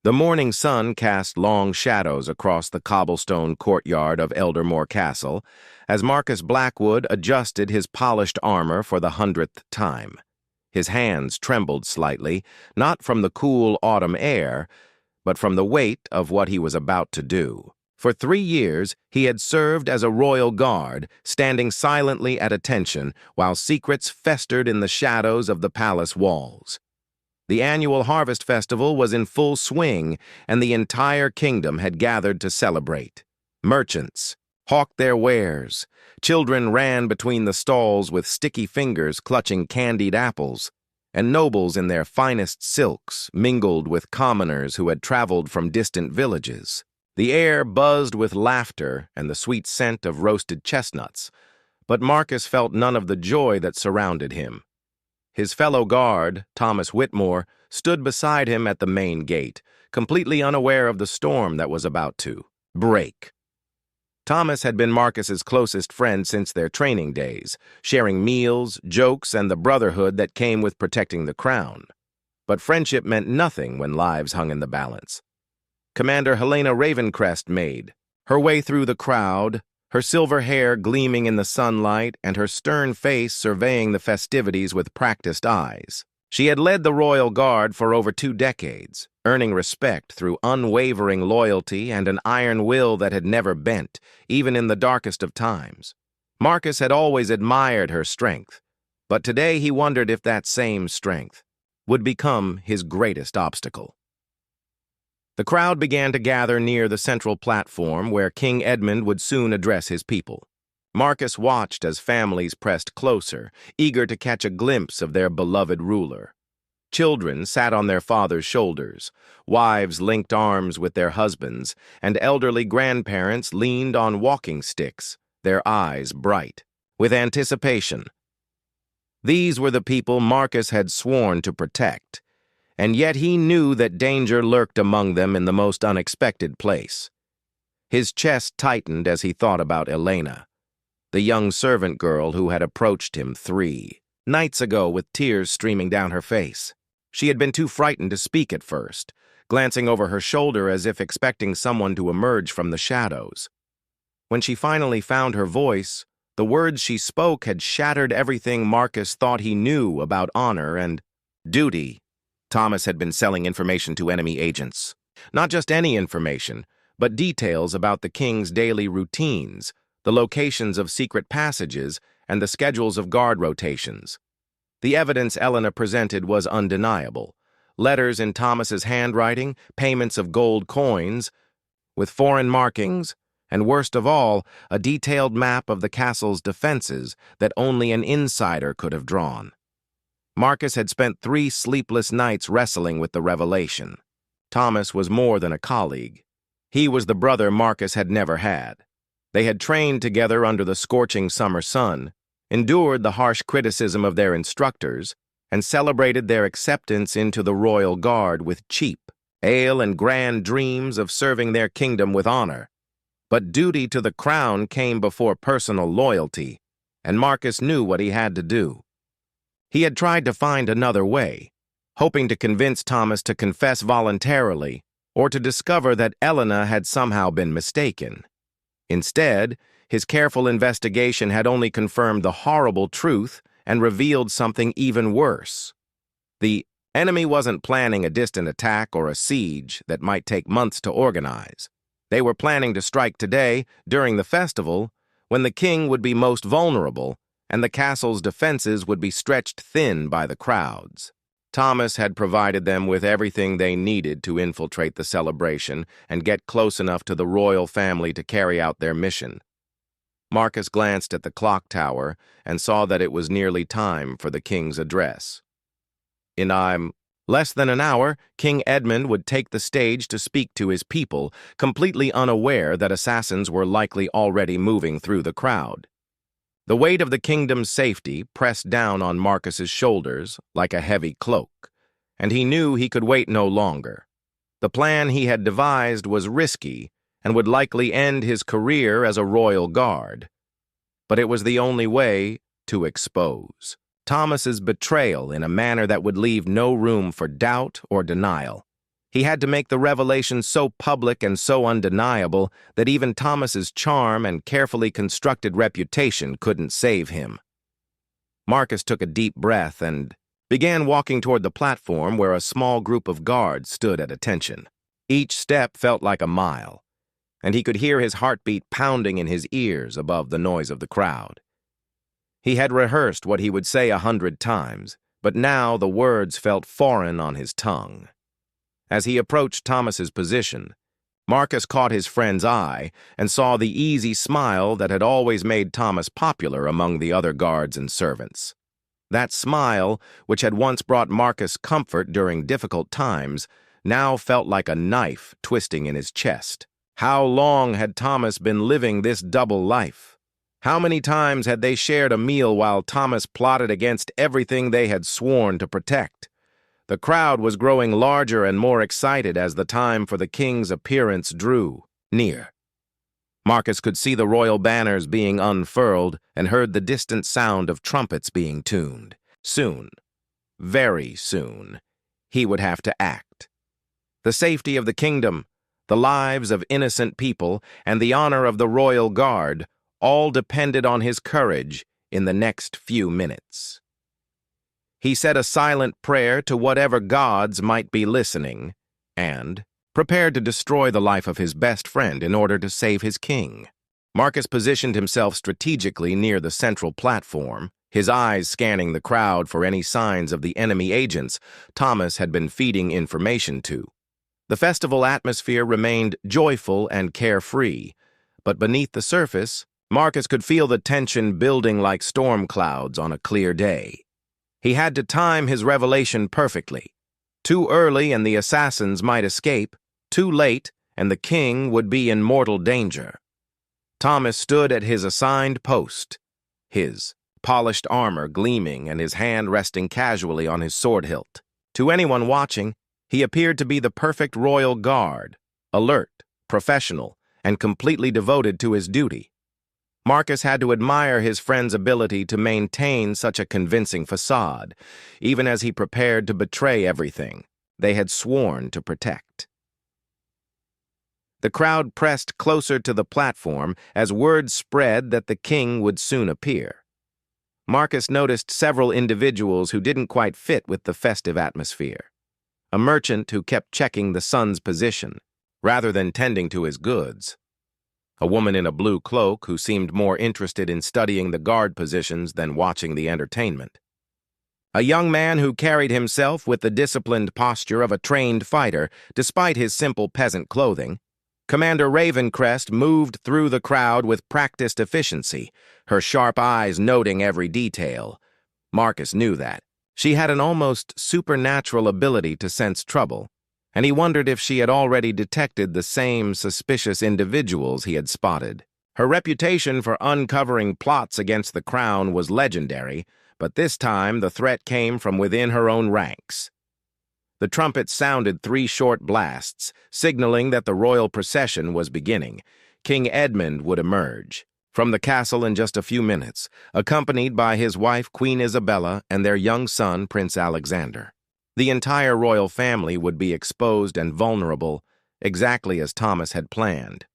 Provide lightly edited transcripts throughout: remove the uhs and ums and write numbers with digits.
The morning sun cast long shadows across the cobblestone courtyard of Eldermore Castle as Marcus Blackwood adjusted his polished armor for the 100th time. His hands trembled slightly, not from the cool autumn air, but from the weight of what he was about to do. For 3 years, he had served as a royal guard, standing silently at attention while secrets festered in the shadows of the palace walls. The annual harvest festival was in full swing, and the entire kingdom had gathered to celebrate. Merchants hawked their wares. Children ran between the stalls with sticky fingers clutching candied apples, and nobles in their finest silks mingled with commoners who had traveled from distant villages. The air buzzed with laughter and the sweet scent of roasted chestnuts, but Marcus felt none of the joy that surrounded him. His fellow guard, Thomas Whitmore, stood beside him at the main gate, completely unaware of the storm that was about to break. Thomas had been Marcus's closest friend since their training days, sharing meals, jokes, and the brotherhood that came with protecting the crown. But friendship meant nothing when lives hung in the balance. Commander Helena Ravencrest made her way through the crowd, her silver hair gleaming in the sunlight and her stern face surveying the festivities with practiced eyes. She had led the Royal Guard for over 2 decades, earning respect through unwavering loyalty and an iron will that had never bent, even in the darkest of times. Marcus had always admired her strength, but today he wondered if that same strength would become his greatest obstacle. The crowd began to gather near the central platform where King Edmund would soon address his people. Marcus watched as families pressed closer, eager to catch a glimpse of their beloved ruler. Children sat on their fathers' shoulders, wives linked arms with their husbands, and elderly grandparents leaned on walking sticks, their eyes bright with anticipation. These were the people Marcus had sworn to protect, and yet he knew that danger lurked among them in the most unexpected place. His chest tightened as he thought about Elena, the young servant girl who had approached him 3 nights ago with tears streaming down her face. She had been too frightened to speak at first, glancing over her shoulder as if expecting someone to emerge from the shadows. When she finally found her voice, the words she spoke had shattered everything Marcus thought he knew about honor and duty. Thomas had been selling information to enemy agents. Not just any information, but details about the king's daily routines, the locations of secret passages, and the schedules of guard rotations. The evidence Elena presented was undeniable. Letters in Thomas's handwriting, payments of gold coins, with foreign markings, and worst of all, a detailed map of the castle's defenses that only an insider could have drawn. Marcus had spent 3 sleepless nights wrestling with the revelation. Thomas was more than a colleague. He was the brother Marcus had never had. They had trained together under the scorching summer sun, endured the harsh criticism of their instructors, and celebrated their acceptance into the Royal Guard with cheap ale and grand dreams of serving their kingdom with honor. But duty to the crown came before personal loyalty, and Marcus knew what he had to do. He had tried to find another way, hoping to convince Thomas to confess voluntarily or to discover that Elena had somehow been mistaken. Instead, his careful investigation had only confirmed the horrible truth and revealed something even worse. The enemy wasn't planning a distant attack or a siege that might take months to organize. They were planning to strike today, during the festival, when the king would be most vulnerable and the castle's defenses would be stretched thin by the crowds. Thomas had provided them with everything they needed to infiltrate the celebration and get close enough to the royal family to carry out their mission. Marcus glanced at the clock tower and saw that it was nearly time for the king's address. In less than an hour, King Edmund would take the stage to speak to his people, completely unaware that assassins were likely already moving through the crowd. The weight of the kingdom's safety pressed down on Marcus's shoulders like a heavy cloak, and he knew he could wait no longer. The plan he had devised was risky and would likely end his career as a royal guard. But it was the only way to expose Thomas's betrayal in a manner that would leave no room for doubt or denial. He had to make the revelation so public and so undeniable that even Thomas's charm and carefully constructed reputation couldn't save him. Marcus took a deep breath and began walking toward the platform where a small group of guards stood at attention. Each step felt like a mile, and he could hear his heartbeat pounding in his ears above the noise of the crowd. He had rehearsed what he would say 100 times, but now the words felt foreign on his tongue. As he approached Thomas's position, Marcus caught his friend's eye and saw the easy smile that had always made Thomas popular among the other guards and servants. That smile, which had once brought Marcus comfort during difficult times, now felt like a knife twisting in his chest. How long had Thomas been living this double life? How many times had they shared a meal while Thomas plotted against everything they had sworn to protect? The crowd was growing larger and more excited as the time for the king's appearance drew near. Marcus could see the royal banners being unfurled and heard the distant sound of trumpets being tuned. Soon, very soon, he would have to act. The safety of the kingdom, the lives of innocent people, and the honor of the royal guard all depended on his courage in the next few minutes. He said a silent prayer to whatever gods might be listening, and prepared to destroy the life of his best friend in order to save his king. Marcus positioned himself strategically near the central platform, his eyes scanning the crowd for any signs of the enemy agents Thomas had been feeding information to. The festival atmosphere remained joyful and carefree, but beneath the surface, Marcus could feel the tension building like storm clouds on a clear day. He had to time his revelation perfectly. Too early and the assassins might escape, too late and the king would be in mortal danger. Thomas stood at his assigned post, his polished armor gleaming and his hand resting casually on his sword hilt. To anyone watching, he appeared to be the perfect royal guard, alert, professional, and completely devoted to his duty. Marcus had to admire his friend's ability to maintain such a convincing facade, even as he prepared to betray everything they had sworn to protect. The crowd pressed closer to the platform as word spread that the king would soon appear. Marcus noticed several individuals who didn't quite fit with the festive atmosphere. A merchant who kept checking the sun's position, rather than tending to his goods. A woman in a blue cloak who seemed more interested in studying the guard positions than watching the entertainment. A young man who carried himself with the disciplined posture of a trained fighter, despite his simple peasant clothing. Commander Ravencrest moved through the crowd with practiced efficiency, her sharp eyes noting every detail. Marcus knew that. She had an almost supernatural ability to sense trouble, and he wondered if she had already detected the same suspicious individuals he had spotted. Her reputation for uncovering plots against the crown was legendary, but this time the threat came from within her own ranks. The trumpet sounded 3 short blasts, signaling that the royal procession was beginning. King Edmund would emerge from the castle in just a few minutes, accompanied by his wife Queen Isabella and their young son Prince Alexander. The entire royal family would be exposed and vulnerable, exactly as Thomas had planned.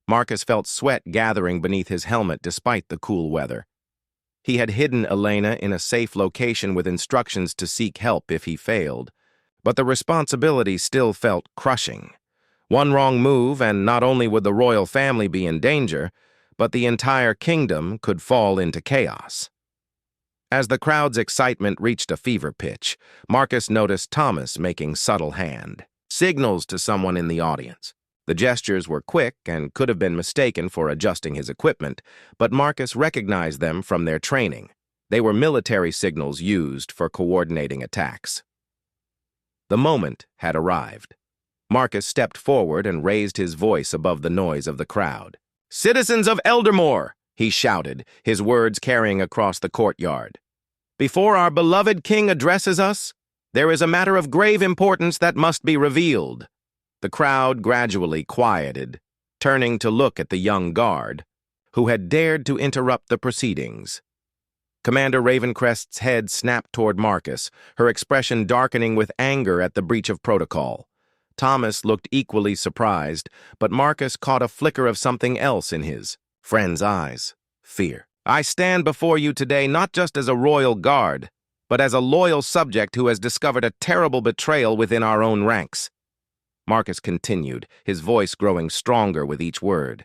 Marcus felt sweat gathering beneath his helmet despite the cool weather. He had hidden Elena in a safe location with instructions to seek help if he failed, but the responsibility still felt crushing. One wrong move and not only would the royal family be in danger, but the entire kingdom could fall into chaos. As the crowd's excitement reached a fever pitch, Marcus noticed Thomas making subtle hand signals to someone in the audience. The gestures were quick and could have been mistaken for adjusting his equipment, but Marcus recognized them from their training. They were military signals used for coordinating attacks. The moment had arrived. Marcus stepped forward and raised his voice above the noise of the crowd. "Citizens of Eldermore!" he shouted, his words carrying across the courtyard. "Before our beloved king addresses us, there is a matter of grave importance that must be revealed." The crowd gradually quieted, turning to look at the young guard, who had dared to interrupt the proceedings. Commander Ravencrest's head snapped toward Marcus, her expression darkening with anger at the breach of protocol. Thomas looked equally surprised, but Marcus caught a flicker of something else in his friend's eyes. Fear. I stand before you today not just as a royal guard, but as a loyal subject who has discovered a terrible betrayal within our own ranks. Marcus continued, his voice growing stronger with each word.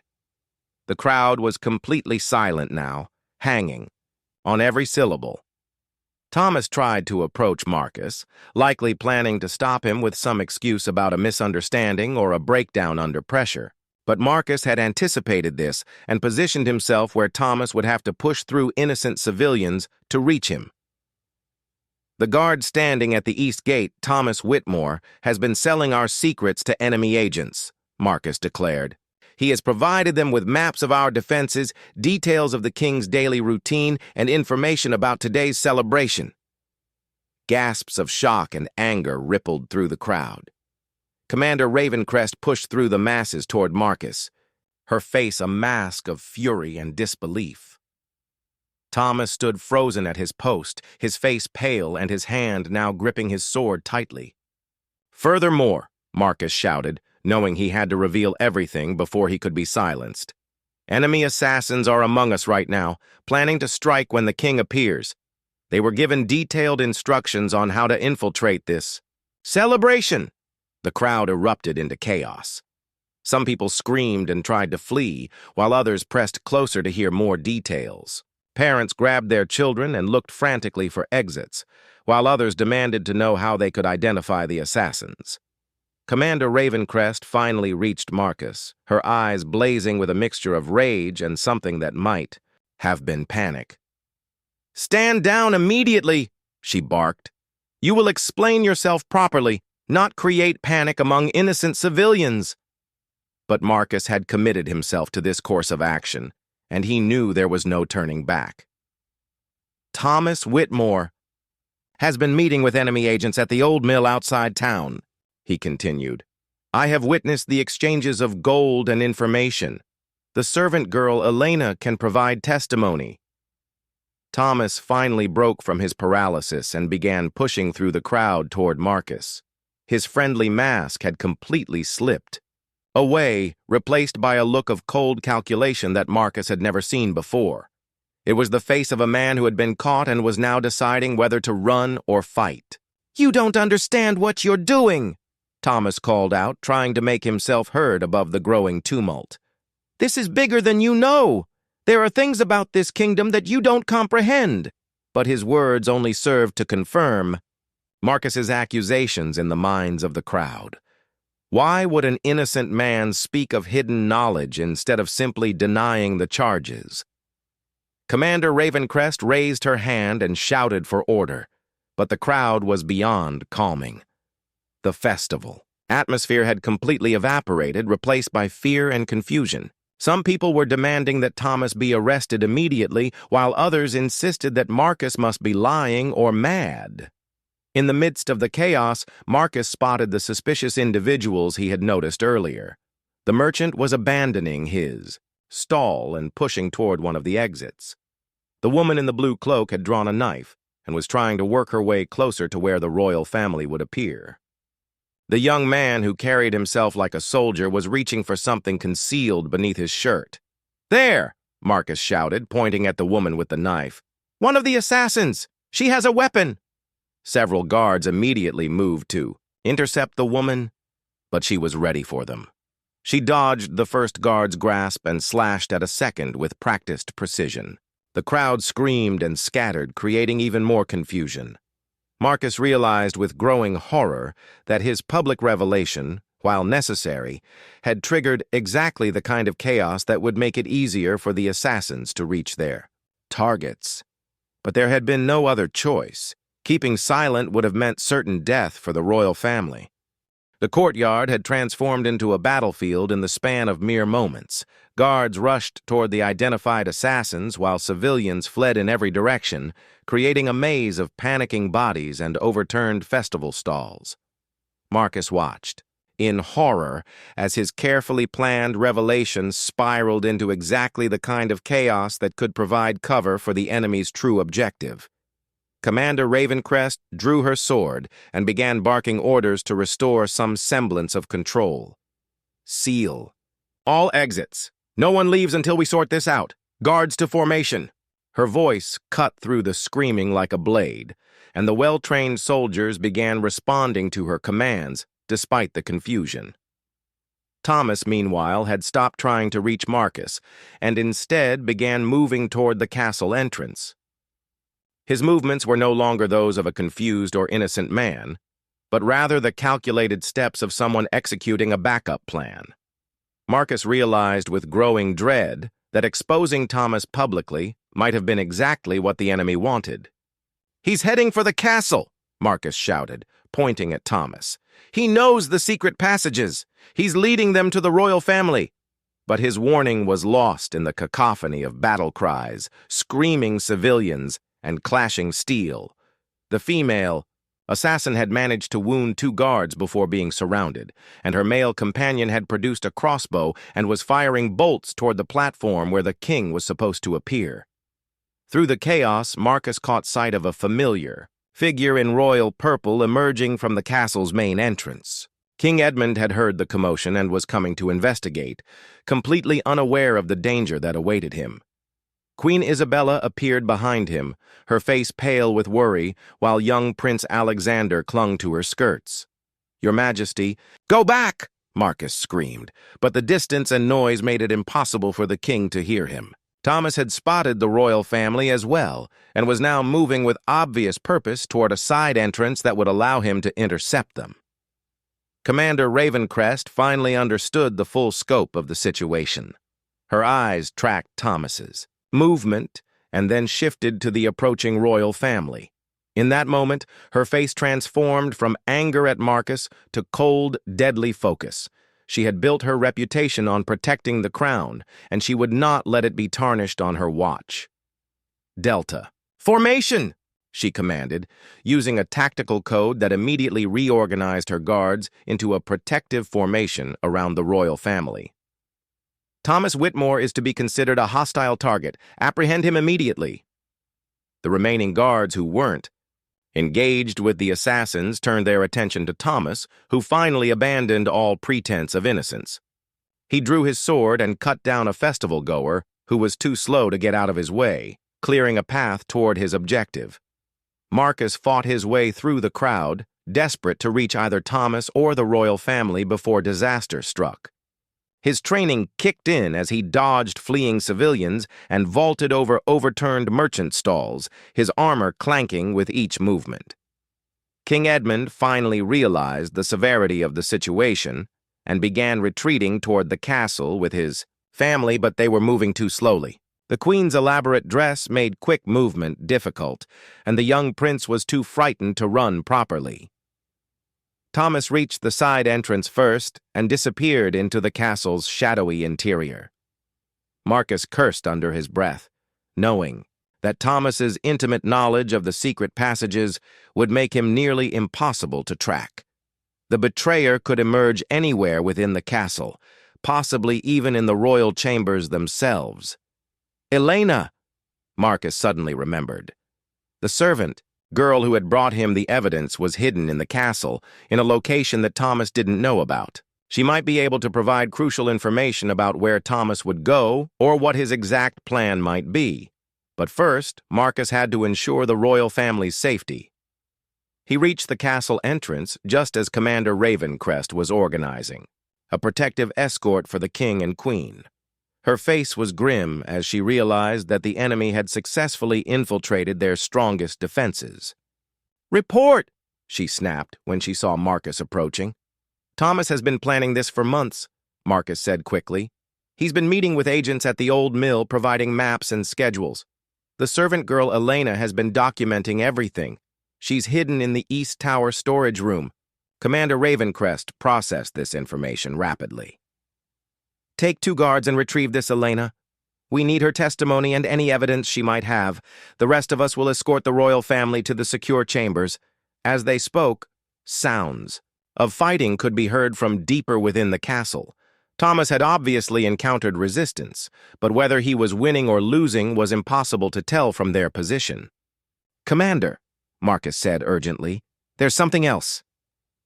The crowd was completely silent now, hanging on every syllable. Thomas tried to approach Marcus, likely planning to stop him with some excuse about a misunderstanding or a breakdown under pressure. But Marcus had anticipated this and positioned himself where Thomas would have to push through innocent civilians to reach him. The guard standing at the east gate, Thomas Whitmore, has been selling our secrets to enemy agents, Marcus declared. He has provided them with maps of our defenses, details of the king's daily routine, and information about today's celebration. Gasps of shock and anger rippled through the crowd. Commander Ravencrest pushed through the masses toward Marcus, her face a mask of fury and disbelief. Thomas stood frozen at his post, his face pale and his hand now gripping his sword tightly. Furthermore, Marcus shouted, knowing he had to reveal everything before he could be silenced. Enemy assassins are among us right now, planning to strike when the king appears. They were given detailed instructions on how to infiltrate this celebration. The crowd erupted into chaos. Some people screamed and tried to flee, while others pressed closer to hear more details. Parents grabbed their children and looked frantically for exits, while others demanded to know how they could identify the assassins. Commander Ravencrest finally reached Marcus, her eyes blazing with a mixture of rage and something that might have been panic. "Stand down immediately," she barked. "You will explain yourself properly, not create panic among innocent civilians." But Marcus had committed himself to this course of action, and he knew there was no turning back. "Thomas Whitmore has been meeting with enemy agents at the old mill outside town," he continued. "I have witnessed the exchanges of gold and information. The servant girl, Elena, can provide testimony." Thomas finally broke from his paralysis and began pushing through the crowd toward Marcus. His friendly mask had completely slipped away, replaced by a look of cold calculation that Marcus had never seen before. It was the face of a man who had been caught and was now deciding whether to run or fight. "You don't understand what you're doing," Thomas called out, trying to make himself heard above the growing tumult. "This is bigger than you know. There are things about this kingdom that you don't comprehend." But his words only served to confirm Marcus's accusations in the minds of the crowd. Why would an innocent man speak of hidden knowledge instead of simply denying the charges? Commander Ravencrest raised her hand and shouted for order, but the crowd was beyond calming. The festival atmosphere had completely evaporated, replaced by fear and confusion. Some people were demanding that Thomas be arrested immediately, while others insisted that Marcus must be lying or mad. In the midst of the chaos, Marcus spotted the suspicious individuals he had noticed earlier. The merchant was abandoning his stall and pushing toward one of the exits. The woman in the blue cloak had drawn a knife and was trying to work her way closer to where the royal family would appear. The young man who carried himself like a soldier was reaching for something concealed beneath his shirt. "There!" Marcus shouted, pointing at the woman with the knife. "One of the assassins! She has a weapon!" Several guards immediately moved to intercept the woman, but she was ready for them. She dodged the first guard's grasp and slashed at a second with practiced precision. The crowd screamed and scattered, creating even more confusion. Marcus realized with growing horror that his public revelation, while necessary, had triggered exactly the kind of chaos that would make it easier for the assassins to reach their targets. But there had been no other choice. Keeping silent would have meant certain death for the royal family. The courtyard had transformed into a battlefield in the span of mere moments. Guards rushed toward the identified assassins while civilians fled in every direction, creating a maze of panicking bodies and overturned festival stalls. Marcus watched, in horror, as his carefully planned revelation spiraled into exactly the kind of chaos that could provide cover for the enemy's true objective. Commander Ravencrest drew her sword and began barking orders to restore some semblance of control. Seal. All exits. No one leaves until we sort this out. Guards to formation. Her voice cut through the screaming like a blade, and the well-trained soldiers began responding to her commands, despite the confusion. Thomas, meanwhile, had stopped trying to reach Marcus, and instead began moving toward the castle entrance. His movements were no longer those of a confused or innocent man, but rather the calculated steps of someone executing a backup plan. Marcus realized with growing dread that exposing Thomas publicly might have been exactly what the enemy wanted. "He's heading for the castle," Marcus shouted, pointing at Thomas. "He knows the secret passages. He's leading them to the royal family." But his warning was lost in the cacophony of battle cries, screaming civilians, and clashing steel. The female assassin had managed to wound 2 guards before being surrounded, and her male companion had produced a crossbow and was firing bolts toward the platform where the king was supposed to appear. Through the chaos, Marcus caught sight of a familiar figure in royal purple emerging from the castle's main entrance. King Edmund had heard the commotion and was coming to investigate, completely unaware of the danger that awaited him. Queen Isabella appeared behind him, her face pale with worry, while young Prince Alexander clung to her skirts. "Your Majesty—" "Go back!" Marcus screamed, but the distance and noise made it impossible for the king to hear him. Thomas had spotted the royal family as well, and was now moving with obvious purpose toward a side entrance that would allow him to intercept them. Commander Ravencrest finally understood the full scope of the situation. Her eyes tracked Thomas's movement and then shifted to the approaching royal family. In that moment, her face transformed from anger at Marcus to cold, deadly focus. She had built her reputation on protecting the crown, and she would not let it be tarnished on her watch. "Delta. Formation!" she commanded, using a tactical code that immediately reorganized her guards into a protective formation around the royal family. "Thomas Whitmore is to be considered a hostile target. Apprehend him immediately." The remaining guards who weren't engaged with the assassins turned their attention to Thomas, who finally abandoned all pretense of innocence. He drew his sword and cut down a festival-goer who was too slow to get out of his way, clearing a path toward his objective. Marcus fought his way through the crowd, desperate to reach either Thomas or the royal family before disaster struck. His training kicked in as he dodged fleeing civilians and vaulted over overturned merchant stalls, his armor clanking with each movement. King Edmund finally realized the severity of the situation and began retreating toward the castle with his family, but they were moving too slowly. The queen's elaborate dress made quick movement difficult, and the young prince was too frightened to run properly. Thomas reached the side entrance first and disappeared into the castle's shadowy interior. Marcus cursed under his breath, knowing that Thomas's intimate knowledge of the secret passages would make him nearly impossible to track. The betrayer could emerge anywhere within the castle, possibly even in the royal chambers themselves. "Elena!" Marcus suddenly remembered. The servant girl who had brought him the evidence was hidden in the castle, in a location that Thomas didn't know about. She might be able to provide crucial information about where Thomas would go or what his exact plan might be. But first, Marcus had to ensure the royal family's safety. He reached the castle entrance just as Commander Ravencrest was organizing a protective escort for the king and queen. Her face was grim as she realized that the enemy had successfully infiltrated their strongest defenses. "Report!" she snapped when she saw Marcus approaching. "Thomas has been planning this for months," Marcus said quickly. "He's been meeting with agents at the old mill providing maps and schedules. The servant girl Elena has been documenting everything. She's hidden in the East Tower storage room." Commander Ravencrest processed this information rapidly. "Take 2 guards and retrieve this Elena. We need her testimony and any evidence she might have. The rest of us will escort the royal family to the secure chambers." As they spoke, sounds of fighting could be heard from deeper within the castle. Thomas had obviously encountered resistance, but whether he was winning or losing was impossible to tell from their position. "Commander," Marcus said urgently. "There's something else.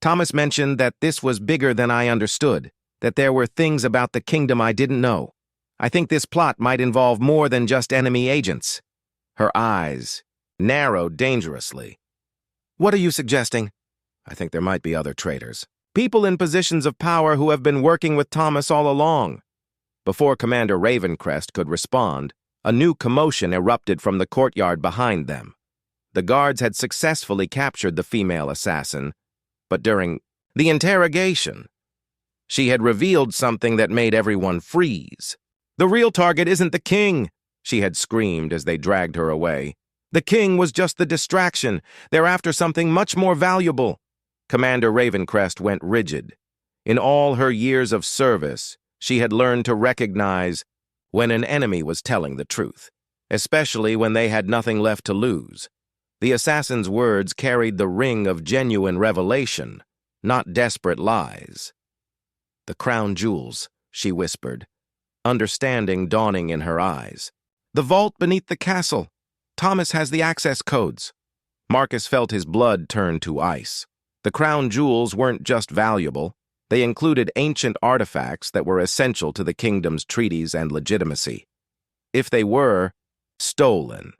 Thomas mentioned that this was bigger than I understood, that there were things about the kingdom I didn't know. I think this plot might involve more than just enemy agents." Her eyes narrowed dangerously. "What are you suggesting?" "I think there might be other traitors. People in positions of power who have been working with Thomas all along." Before Commander Ravencrest could respond, a new commotion erupted from the courtyard behind them. The guards had successfully captured the female assassin, but during the interrogation, she had revealed something that made everyone freeze. "The real target isn't the king," she had screamed as they dragged her away. "The king was just the distraction. They're after something much more valuable." Commander Ravencrest went rigid. In all her years of service, she had learned to recognize when an enemy was telling the truth, especially when they had nothing left to lose. The assassin's words carried the ring of genuine revelation, not desperate lies. "The crown jewels," she whispered, understanding dawning in her eyes. "The vault beneath the castle. Thomas has the access codes." Marcus felt his blood turn to ice. The crown jewels weren't just valuable. They included ancient artifacts that were essential to the kingdom's treaties and legitimacy. If they were stolen,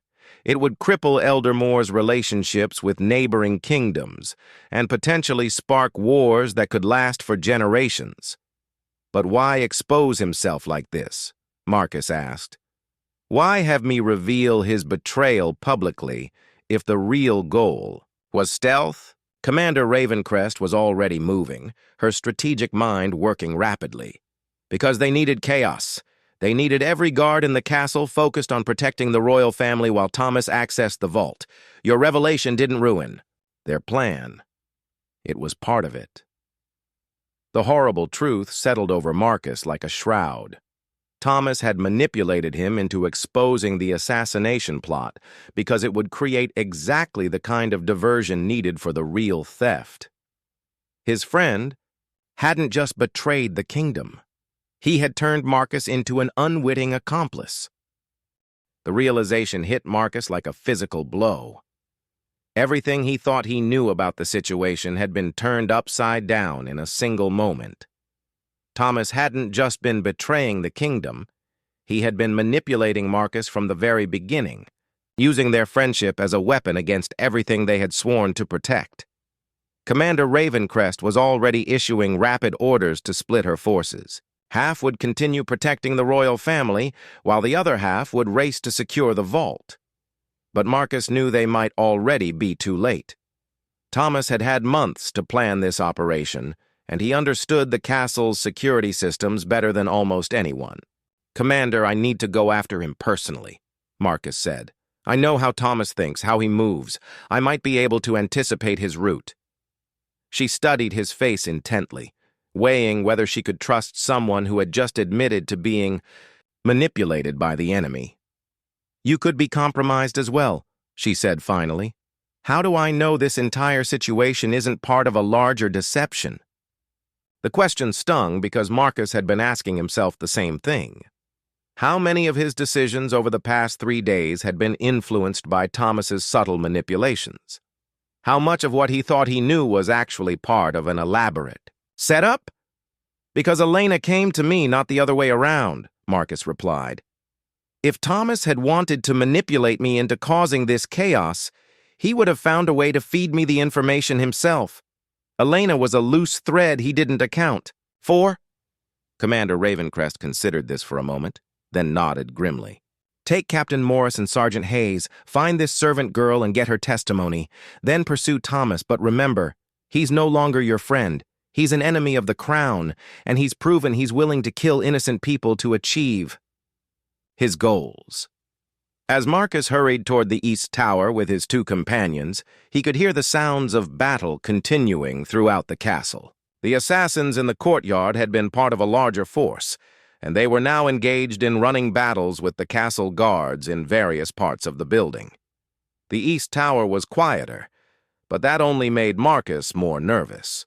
it would cripple Eldermore's relationships with neighboring kingdoms and potentially spark wars that could last for generations. But why expose himself like this? Marcus asked. Why have me reveal his betrayal publicly if the real goal was stealth? Commander Ravencrest was already moving, her strategic mind working rapidly. Because they needed chaos. They needed every guard in the castle focused on protecting the royal family while Thomas accessed the vault. Your revelation didn't ruin their plan. It was part of it. The horrible truth settled over Marcus like a shroud. Thomas had manipulated him into exposing the assassination plot because it would create exactly the kind of diversion needed for the real theft. His friend hadn't just betrayed the kingdom. He had turned Marcus into an unwitting accomplice. The realization hit Marcus like a physical blow. Everything he thought he knew about the situation had been turned upside down in a single moment. Thomas hadn't just been betraying the kingdom, he had been manipulating Marcus from the very beginning, using their friendship as a weapon against everything they had sworn to protect. Commander Ravencrest was already issuing rapid orders to split her forces. Half would continue protecting the royal family, while the other half would race to secure the vault. But Marcus knew they might already be too late. Thomas had had months to plan this operation, and he understood the castle's security systems better than almost anyone. "Commander, I need to go after him personally," Marcus said. "I know how Thomas thinks, how he moves. I might be able to anticipate his route." She studied his face intently, weighing whether she could trust someone who had just admitted to being manipulated by the enemy. "You could be compromised as well," she said finally. "How do I know this entire situation isn't part of a larger deception?" The question stung because Marcus had been asking himself the same thing. How many of his decisions over the past 3 days had been influenced by Thomas's subtle manipulations? How much of what he thought he knew was actually part of an elaborate setup? "Because Elena came to me, not the other way around," Marcus replied. "If Thomas had wanted to manipulate me into causing this chaos, he would have found a way to feed me the information himself. Elena was a loose thread he didn't account for." Commander Ravencrest considered this for a moment, then nodded grimly. "Take Captain Morris and Sergeant Hayes, find this servant girl and get her testimony. Then pursue Thomas, but remember, he's no longer your friend. He's an enemy of the crown, and he's proven he's willing to kill innocent people to achieve his goals." As Marcus hurried toward the East Tower with his 2 companions, he could hear the sounds of battle continuing throughout the castle. The assassins in the courtyard had been part of a larger force, and they were now engaged in running battles with the castle guards in various parts of the building. The East Tower was quieter, but that only made Marcus more nervous.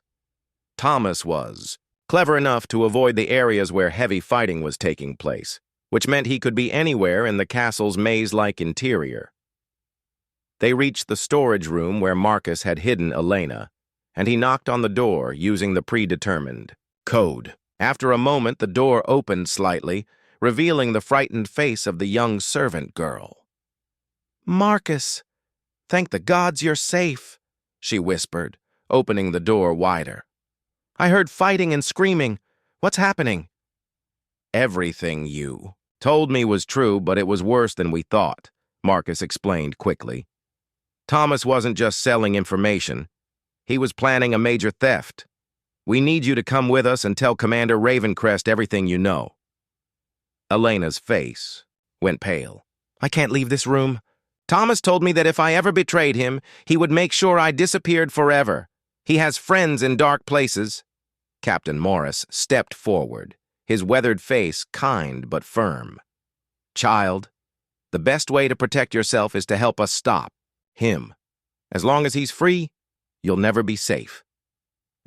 Thomas was clever enough to avoid the areas where heavy fighting was taking place, which meant he could be anywhere in the castle's maze-like interior. They reached the storage room where Marcus had hidden Elena, and he knocked on the door using the predetermined code. After a moment, the door opened slightly, revealing the frightened face of the young servant girl. "Marcus, thank the gods you're safe," she whispered, opening the door wider. "I heard fighting and screaming. What's happening?" "Everything you told me was true, but it was worse than we thought," Marcus explained quickly. "Thomas wasn't just selling information. He was planning a major theft. We need you to come with us and tell Commander Ravencrest everything you know." Elena's face went pale. "I can't leave this room. Thomas told me that if I ever betrayed him, he would make sure I disappeared forever. He has friends in dark places." Captain Morris stepped forward, his weathered face kind but firm. "Child, the best way to protect yourself is to help us stop him. As long as he's free, you'll never be safe."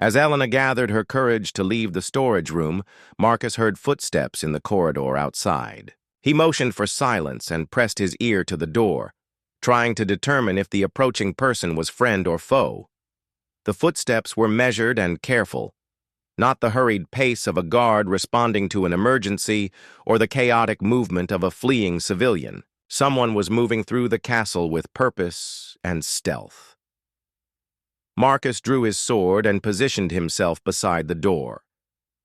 As Elena gathered her courage to leave the storage room, Marcus heard footsteps in the corridor outside. He motioned for silence and pressed his ear to the door, trying to determine if the approaching person was friend or foe. The footsteps were measured and careful, not the hurried pace of a guard responding to an emergency or the chaotic movement of a fleeing civilian. Someone was moving through the castle with purpose and stealth. Marcus drew his sword and positioned himself beside the door.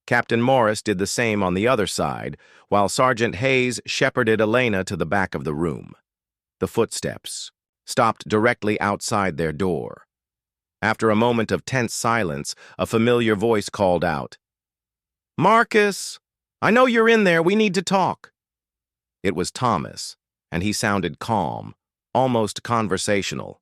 Captain Morris did the same on the other side, while Sergeant Hayes shepherded Elena to the back of the room. The footsteps stopped directly outside their door. After a moment of tense silence, a familiar voice called out, "Marcus, I know you're in there. We need to talk." It was Thomas, and he sounded calm, almost conversational.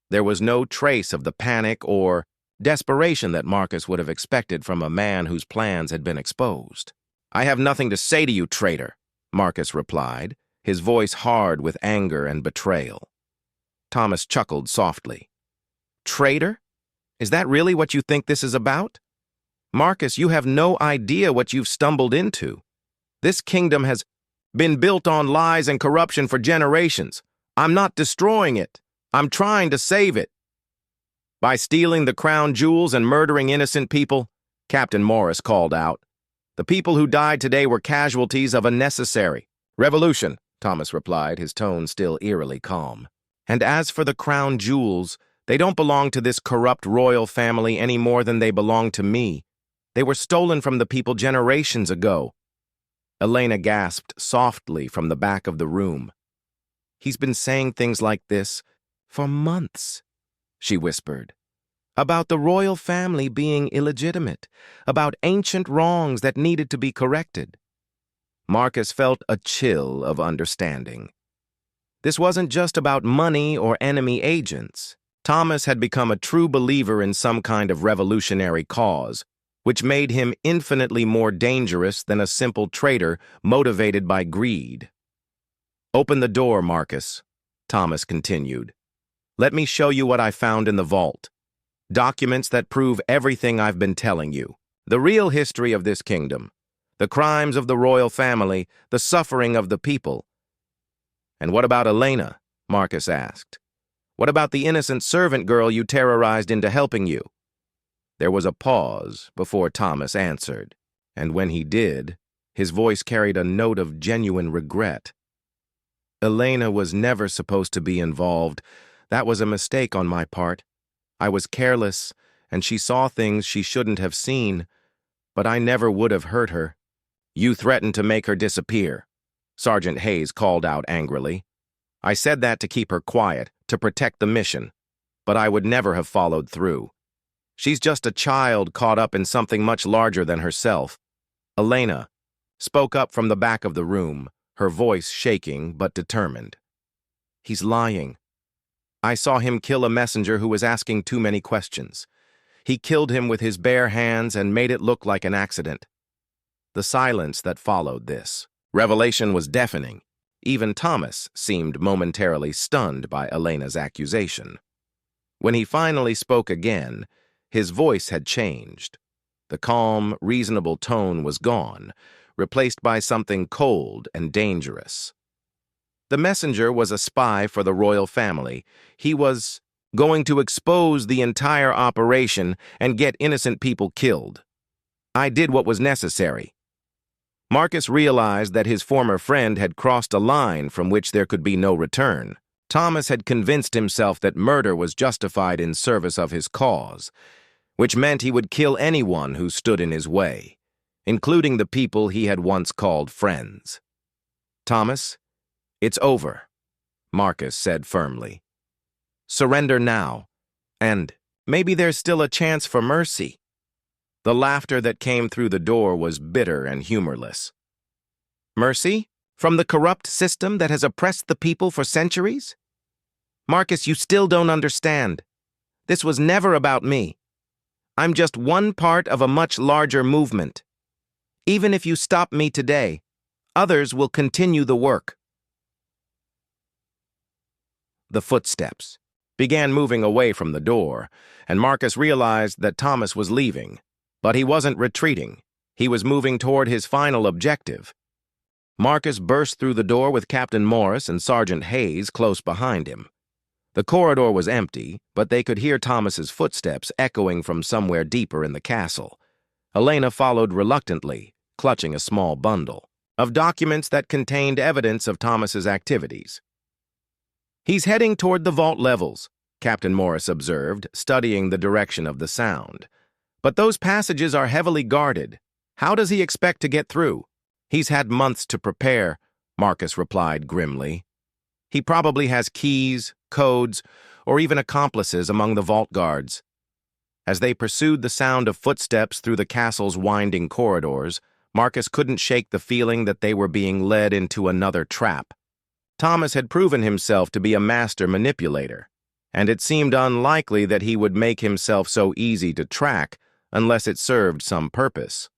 There was no trace of the panic or desperation that Marcus would have expected from a man whose plans had been exposed. "I have nothing to say to you, traitor," Marcus replied, his voice hard with anger and betrayal. Thomas chuckled softly. "Traitor? Is that really what you think this is about? Marcus, you have no idea what you've stumbled into. This kingdom has been built on lies and corruption for generations. I'm not destroying it. I'm trying to save it." "By stealing the crown jewels and murdering innocent people," Captain Morris called out. "The people who died today were casualties of a necessary revolution," Thomas replied, his tone still eerily calm. "And as for the crown jewels, they don't belong to this corrupt royal family any more than they belong to me. They were stolen from the people generations ago." Elena gasped softly from the back of the room. "He's been saying things like this for months," she whispered. "About the royal family being illegitimate, about ancient wrongs that needed to be corrected." Marcus felt a chill of understanding. This wasn't just about money or enemy agents. Thomas had become a true believer in some kind of revolutionary cause, which made him infinitely more dangerous than a simple traitor motivated by greed. "Open the door, Marcus," Thomas continued. "Let me show you what I found in the vault. Documents that prove everything I've been telling you. The real history of this kingdom. The crimes of the royal family, the suffering of the people." "And what about Elena?" Marcus asked. "What about the innocent servant girl you terrorized into helping you?" There was a pause before Thomas answered, and when he did, his voice carried a note of genuine regret. "Elena was never supposed to be involved. That was a mistake on my part. I was careless, and she saw things she shouldn't have seen, but I never would have hurt her." "You threatened to make her disappear," Sergeant Hayes called out angrily. "I said that to keep her quiet, to protect the mission, but I would never have followed through. She's just a child caught up in something much larger than herself." Elena spoke up from the back of the room, her voice shaking but determined. "He's lying. I saw him kill a messenger who was asking too many questions. He killed him with his bare hands and made it look like an accident." The silence that followed this revelation was deafening. Even Thomas seemed momentarily stunned by Elena's accusation. When he finally spoke again, his voice had changed. The calm, reasonable tone was gone, replaced by something cold and dangerous. The messenger was a spy for the royal family. He was going to expose the entire operation and get innocent people killed. I did what was necessary. Marcus realized that his former friend had crossed a line from which there could be no return. Thomas had convinced himself that murder was justified in service of his cause, which meant he would kill anyone who stood in his way, including the people he had once called friends. "Thomas, it's over," Marcus said firmly. "Surrender now, and maybe there's still a chance for mercy." The laughter that came through the door was bitter and humorless. "Mercy? From the corrupt system that has oppressed the people for centuries? Marcus, you still don't understand. This was never about me. I'm just one part of a much larger movement. Even if you stop me today, others will continue the work." The footsteps began moving away from the door, and Marcus realized that Thomas was leaving. But he wasn't retreating. He was moving toward his final objective. Marcus burst through the door with Captain Morris and Sergeant Hayes close behind him. The corridor was empty, but they could hear Thomas's footsteps echoing from somewhere deeper in the castle. Elena followed reluctantly, clutching a small bundle of documents that contained evidence of Thomas's activities. "He's heading toward the vault levels," Captain Morris observed, studying the direction of the sound. "But those passages are heavily guarded. How does he expect to get through?" "He's had months to prepare," Marcus replied grimly. "He probably has keys, codes, or even accomplices among the vault guards." As they pursued the sound of footsteps through the castle's winding corridors, Marcus couldn't shake the feeling that they were being led into another trap. Thomas had proven himself to be a master manipulator, and it seemed unlikely that he would make himself so easy to track unless it served some purpose.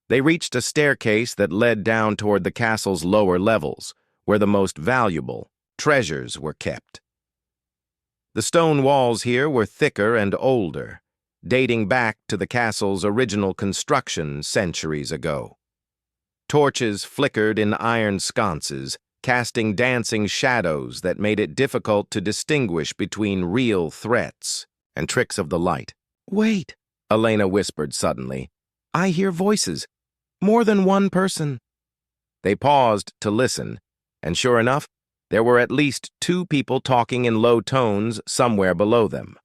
They reached a staircase that led down toward the castle's lower levels, where the most valuable treasures were kept. The stone walls here were thicker and older, dating back to the castle's original construction centuries ago. Torches flickered in iron sconces, casting dancing shadows that made it difficult to distinguish between real threats and tricks of the light. "Wait," Elena whispered suddenly. "I hear voices. More than one person." They paused to listen, and sure enough, there were at least two people talking in low tones somewhere below them.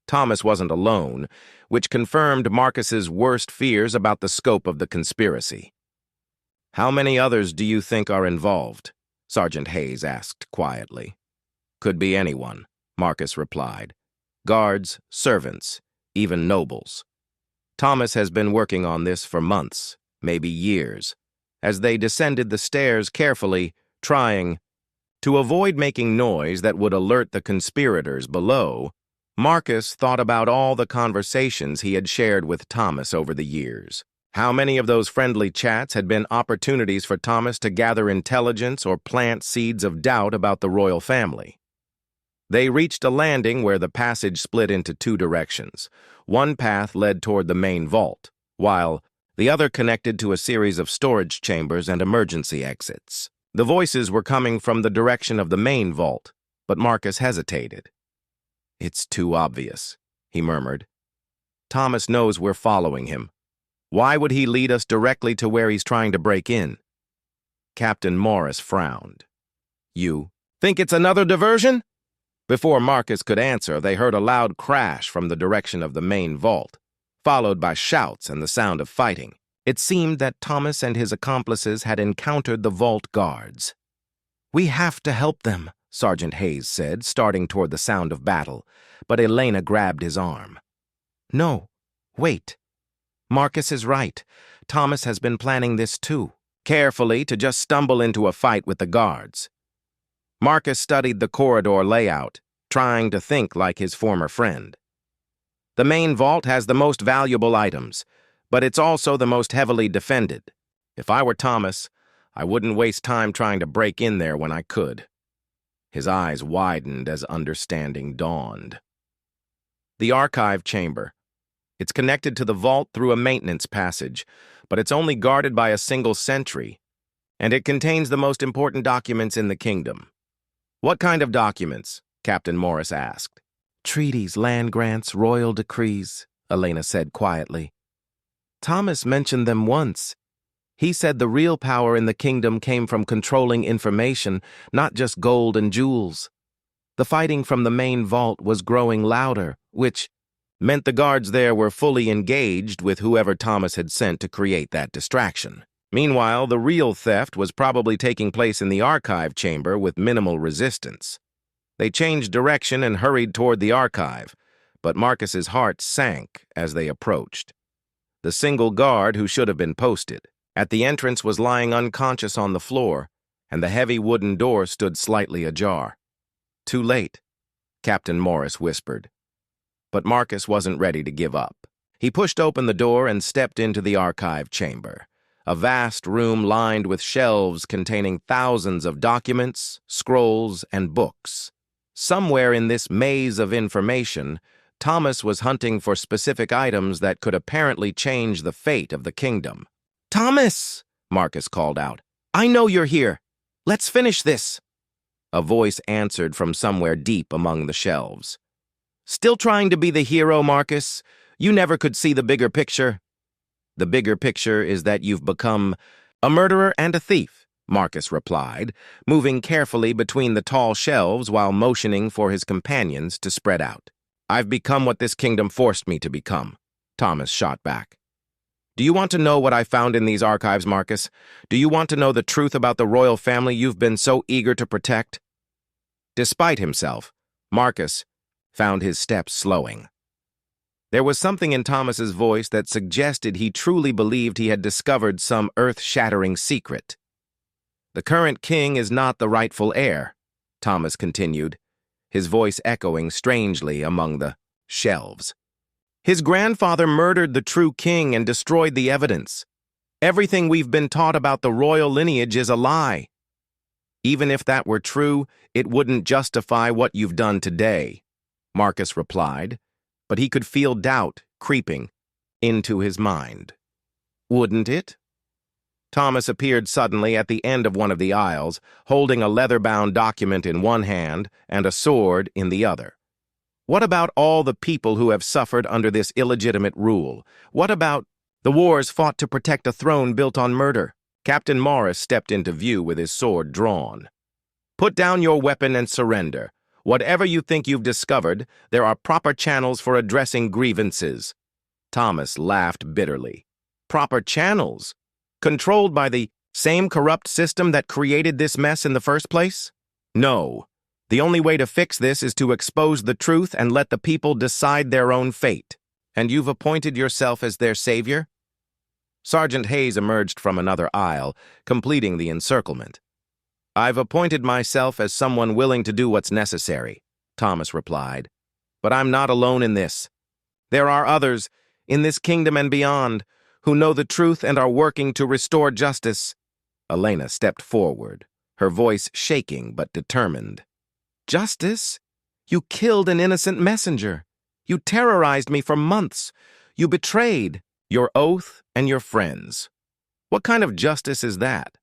Thomas wasn't alone, which confirmed Marcus's worst fears about the scope of the conspiracy. "How many others do you think are involved?" Sergeant Hayes asked quietly. "Could be anyone," Marcus replied. "Guards, servants, even nobles. Thomas has been working on this for months, maybe years." As they descended the stairs carefully, trying to avoid making noise that would alert the conspirators below, Marcus thought about all the conversations he had shared with Thomas over the years. How many of those friendly chats had been opportunities for Thomas to gather intelligence or plant seeds of doubt about the royal family? They reached a landing where the passage split into two directions. One path led toward the main vault, while the other connected to a series of storage chambers and emergency exits. The voices were coming from the direction of the main vault, but Marcus hesitated. "It's too obvious," he murmured. "Thomas knows we're following him. Why would he lead us directly to where he's trying to break in?" Captain Morris frowned. "You think it's another diversion?" Before Marcus could answer, they heard a loud crash from the direction of the main vault, followed by shouts and the sound of fighting. It seemed that Thomas and his accomplices had encountered the vault guards. "We have to help them," Sergeant Hayes said, starting toward the sound of battle, but Elena grabbed his arm. "No, wait. Marcus is right. Thomas has been planning this too, carefully to just stumble into a fight with the guards." Marcus studied the corridor layout, trying to think like his former friend. "The main vault has the most valuable items, but it's also the most heavily defended. If I were Thomas, I wouldn't waste time trying to break in there when I could." His eyes widened as understanding dawned. The archive chamber. It's connected to the vault through a maintenance passage, but it's only guarded by a single sentry, and it contains the most important documents in the kingdom. What kind of documents? Captain Morris asked. Treaties, land grants, royal decrees, Elena said quietly. Thomas mentioned them once. He said the real power in the kingdom came from controlling information, not just gold and jewels. The fighting from the main vault was growing louder, which meant the guards there were fully engaged with whoever Thomas had sent to create that distraction. Meanwhile, the real theft was probably taking place in the archive chamber with minimal resistance. They changed direction and hurried toward the archive, but Marcus's heart sank as they approached. The single guard who should have been posted at the entrance was lying unconscious on the floor, and the heavy wooden door stood slightly ajar. Too late, Captain Morris whispered. But Marcus wasn't ready to give up. He pushed open the door and stepped into the archive chamber, a vast room lined with shelves containing thousands of documents, scrolls, and books. Somewhere in this maze of information, Thomas was hunting for specific items that could apparently change the fate of the kingdom. "Thomas!" Marcus called out. "I know you're here. Let's finish this." A voice answered from somewhere deep among the shelves. "Still trying to be the hero, Marcus? You never could see the bigger picture." "The bigger picture is that you've become a murderer and a thief," Marcus replied, moving carefully between the tall shelves while motioning for his companions to spread out. "I've become what this kingdom forced me to become," Thomas shot back. "Do you want to know what I found in these archives, Marcus? Do you want to know the truth about the royal family you've been so eager to protect?" Despite himself, Marcus found his steps slowing. There was something in Thomas's voice that suggested he truly believed he had discovered some earth-shattering secret. "The current king is not the rightful heir," Thomas continued, his voice echoing strangely among the shelves. "His grandfather murdered the true king and destroyed the evidence. Everything we've been taught about the royal lineage is a lie. Even if that were true, it wouldn't justify what you've done today," Marcus replied, but he could feel doubt creeping into his mind. "Wouldn't it?" Thomas appeared suddenly at the end of one of the aisles, holding a leather-bound document in one hand and a sword in the other. "What about all the people who have suffered under this illegitimate rule? What about the wars fought to protect a throne built on murder?" Captain Morris stepped into view with his sword drawn. "Put down your weapon and surrender. Whatever you think you've discovered, there are proper channels for addressing grievances." Thomas laughed bitterly. "Proper channels? Controlled by the same corrupt system that created this mess in the first place? No. The only way to fix this is to expose the truth and let the people decide their own fate. And you've appointed yourself as their savior?" Sergeant Hayes emerged from another aisle, completing the encirclement. "I've appointed myself as someone willing to do what's necessary," Thomas replied. "But I'm not alone in this. There are others, in this kingdom and beyond, who know the truth and are working to restore justice." Elena stepped forward, her voice shaking but determined. "Justice? You killed an innocent messenger. You terrorized me for months. You betrayed your oath and your friends. What kind of justice is that?"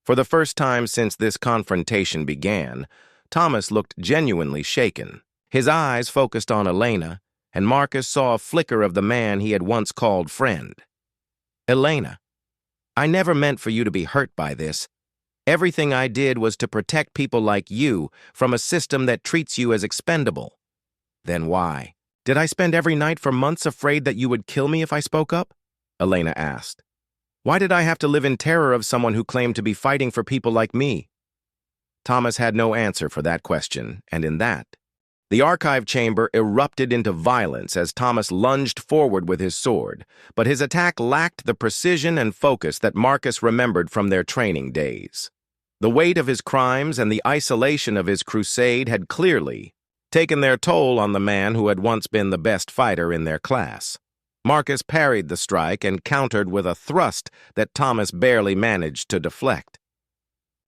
For the first time since this confrontation began, Thomas looked genuinely shaken. His eyes focused on Elena, and Marcus saw a flicker of the man he had once called friend. "Elena, I never meant for you to be hurt by this. Everything I did was to protect people like you from a system that treats you as expendable." "Then why? Did I spend every night for months afraid that you would kill me if I spoke up?" Elena asked. "Why did I have to live in terror of someone who claimed to be fighting for people like me?" Thomas had no answer for that question, and in that, the archive chamber erupted into violence as Thomas lunged forward with his sword, but his attack lacked the precision and focus that Marcus remembered from their training days. The weight of his crimes and the isolation of his crusade had clearly taken their toll on the man who had once been the best fighter in their class. Marcus parried the strike and countered with a thrust that Thomas barely managed to deflect.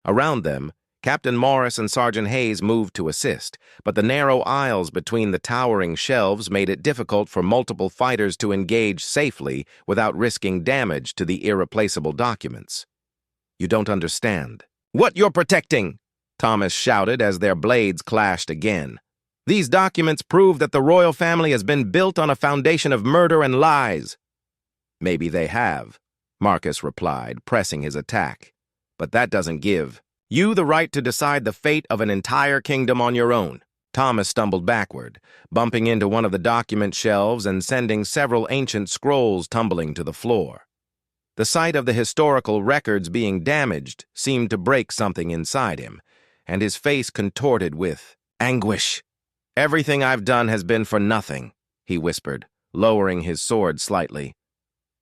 Around them, Captain Morris and Sergeant Hayes moved to assist, but the narrow aisles between the towering shelves made it difficult for multiple fighters to engage safely without risking damage to the irreplaceable documents. You don't understand. What you're protecting? Thomas shouted as their blades clashed again. These documents prove that the royal family has been built on a foundation of murder and lies. Maybe they have, Marcus replied, pressing his attack. But that doesn't give you the right to decide the fate of an entire kingdom on your own. Thomas stumbled backward, bumping into one of the document shelves and sending several ancient scrolls tumbling to the floor. The sight of the historical records being damaged seemed to break something inside him, and his face contorted with anguish. Everything I've done has been for nothing, he whispered, lowering his sword slightly.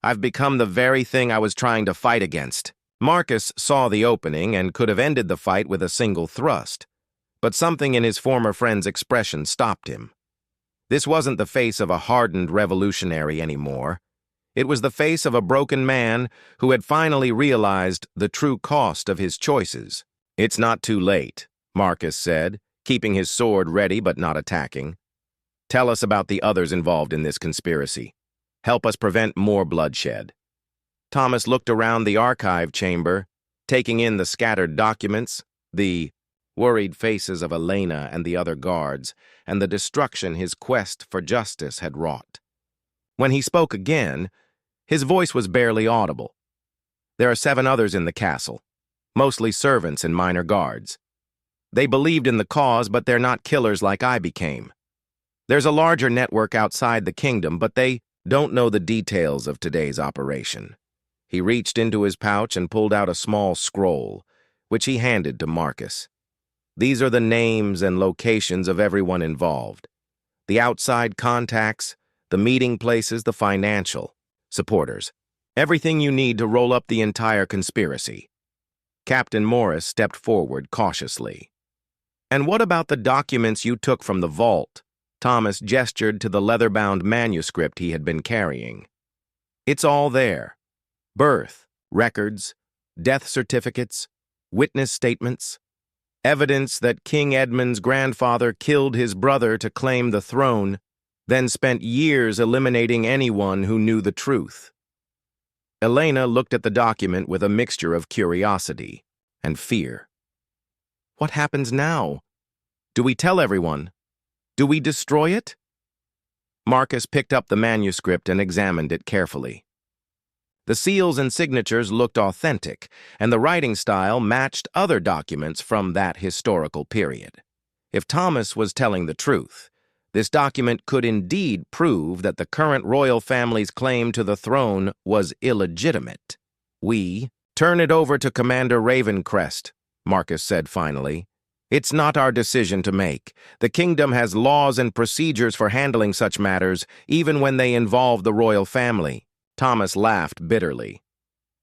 I've become the very thing I was trying to fight against. Marcus saw the opening and could have ended the fight with a single thrust, but something in his former friend's expression stopped him. This wasn't the face of a hardened revolutionary anymore. It was the face of a broken man who had finally realized the true cost of his choices. It's not too late, Marcus said, keeping his sword ready but not attacking. Tell us about the others involved in this conspiracy. Help us prevent more bloodshed. Thomas looked around the archive chamber, taking in the scattered documents, the worried faces of Elena and the other guards, and the destruction his quest for justice had wrought. When he spoke again, his voice was barely audible. There are 7 others in the castle, mostly servants and minor guards. They believed in the cause, but they're not killers like I became. There's a larger network outside the kingdom, but they don't know the details of today's operation. He reached into his pouch and pulled out a small scroll, which he handed to Marcus. These are the names and locations of everyone involved. The outside contacts, the meeting places, the financial supporters. Everything you need to roll up the entire conspiracy. Captain Morris stepped forward cautiously. And what about the documents you took from the vault? Thomas gestured to the leather-bound manuscript he had been carrying. It's all there. Birth, records, death certificates, witness statements, evidence that King Edmund's grandfather killed his brother to claim the throne, then spent years eliminating anyone who knew the truth. Elena looked at the document with a mixture of curiosity and fear. What happens now? Do we tell everyone? Do we destroy it? Marcus picked up the manuscript and examined it carefully. The seals and signatures looked authentic, and the writing style matched other documents from that historical period. If Thomas was telling the truth, this document could indeed prove that the current royal family's claim to the throne was illegitimate. We turn it over to Commander Ravencrest, Marcus said finally. It's not our decision to make. The kingdom has laws and procedures for handling such matters, even when they involve the royal family. Thomas laughed bitterly.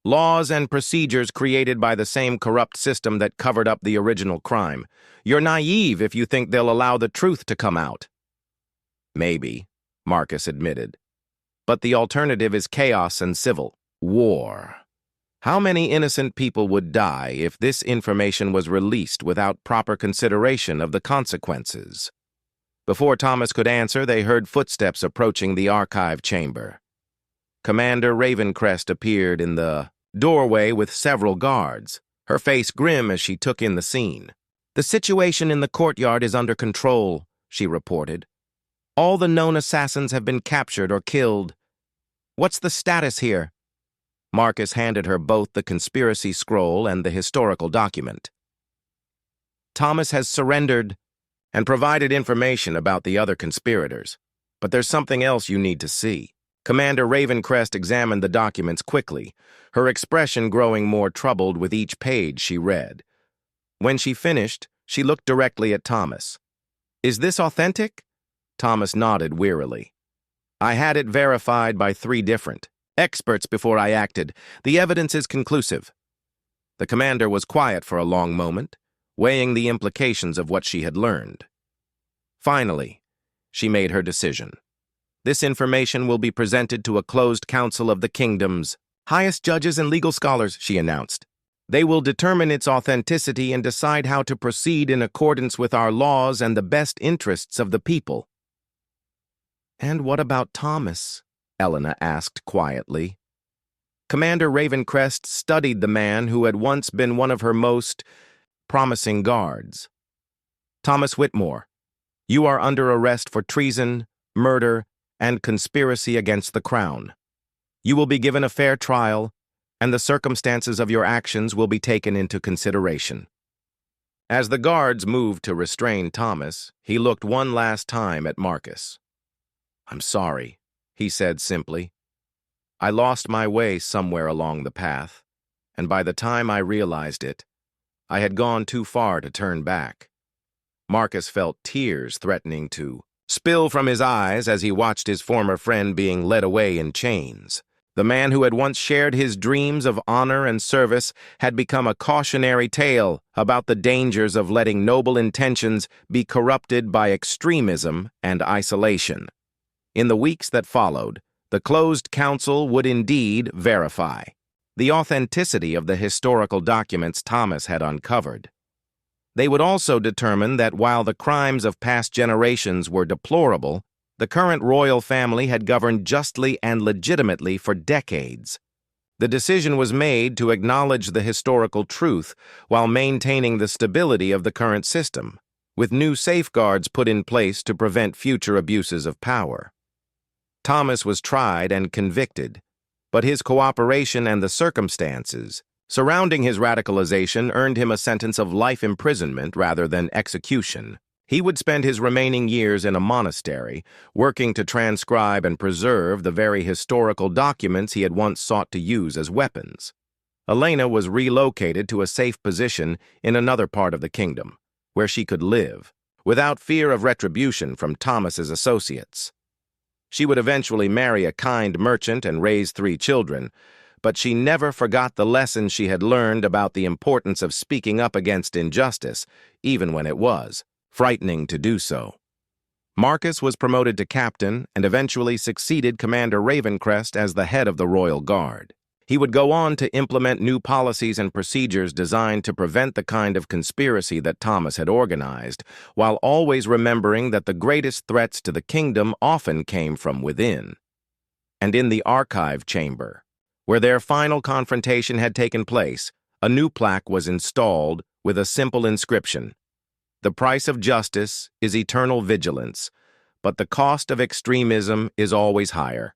Laws and procedures created by the same corrupt system that covered up the original crime. You're naive if you think they'll allow the truth to come out. Maybe, Marcus admitted. But the alternative is chaos and civil war. How many innocent people would die if this information was released without proper consideration of the consequences? Before Thomas could answer, they heard footsteps approaching the archive chamber. Commander Ravencrest appeared in the doorway with several guards, her face grim as she took in the scene. The situation in the courtyard is under control, she reported. All the known assassins have been captured or killed. What's the status here? Marcus handed her both the conspiracy scroll and the historical document. Thomas has surrendered and provided information about the other conspirators, but there's something else you need to see. Commander Ravencrest examined the documents quickly, her expression growing more troubled with each page she read. When she finished, she looked directly at Thomas. Is this authentic? Thomas nodded wearily. I had it verified by 3 different experts before I acted. The evidence is conclusive. The commander was quiet for a long moment, weighing the implications of what she had learned. Finally, she made her decision. This information will be presented to a closed council of the kingdom's highest judges and legal scholars, she announced. They will determine its authenticity and decide how to proceed in accordance with our laws and the best interests of the people. And what about Thomas? Elena asked quietly. Commander Ravencrest studied the man who had once been one of her most promising guards. "Thomas Whitmore, you are under arrest for treason, murder, and conspiracy against the crown. You will be given a fair trial, and the circumstances of your actions will be taken into consideration." As the guards moved to restrain Thomas, he looked one last time at Marcus. "I'm sorry," he said simply. "I lost my way somewhere along the path, and by the time I realized it, I had gone too far to turn back." Marcus felt tears threatening to spill from his eyes as he watched his former friend being led away in chains. The man who had once shared his dreams of honor and service had become a cautionary tale about the dangers of letting noble intentions be corrupted by extremism and isolation. In the weeks that followed, the closed council would indeed verify the authenticity of the historical documents Thomas had uncovered. They would also determine that while the crimes of past generations were deplorable, the current royal family had governed justly and legitimately for decades. The decision was made to acknowledge the historical truth while maintaining the stability of the current system, with new safeguards put in place to prevent future abuses of power. Thomas was tried and convicted, but his cooperation and the circumstances surrounding his radicalization earned him a sentence of life imprisonment rather than execution. He would spend his remaining years in a monastery, working to transcribe and preserve the very historical documents he had once sought to use as weapons. Elena was relocated to a safe position in another part of the kingdom, where she could live, without fear of retribution from Thomas's associates. She would eventually marry a kind merchant and raise 3 children, but she never forgot the lesson she had learned about the importance of speaking up against injustice, even when it was frightening to do so. Marcus was promoted to captain and eventually succeeded Commander Ravencrest as the head of the Royal Guard. He would go on to implement new policies and procedures designed to prevent the kind of conspiracy that Thomas had organized, while always remembering that the greatest threats to the kingdom often came from within. And in the archive chamber, where their final confrontation had taken place, a new plaque was installed with a simple inscription: "The price of justice is eternal vigilance, but the cost of extremism is always higher."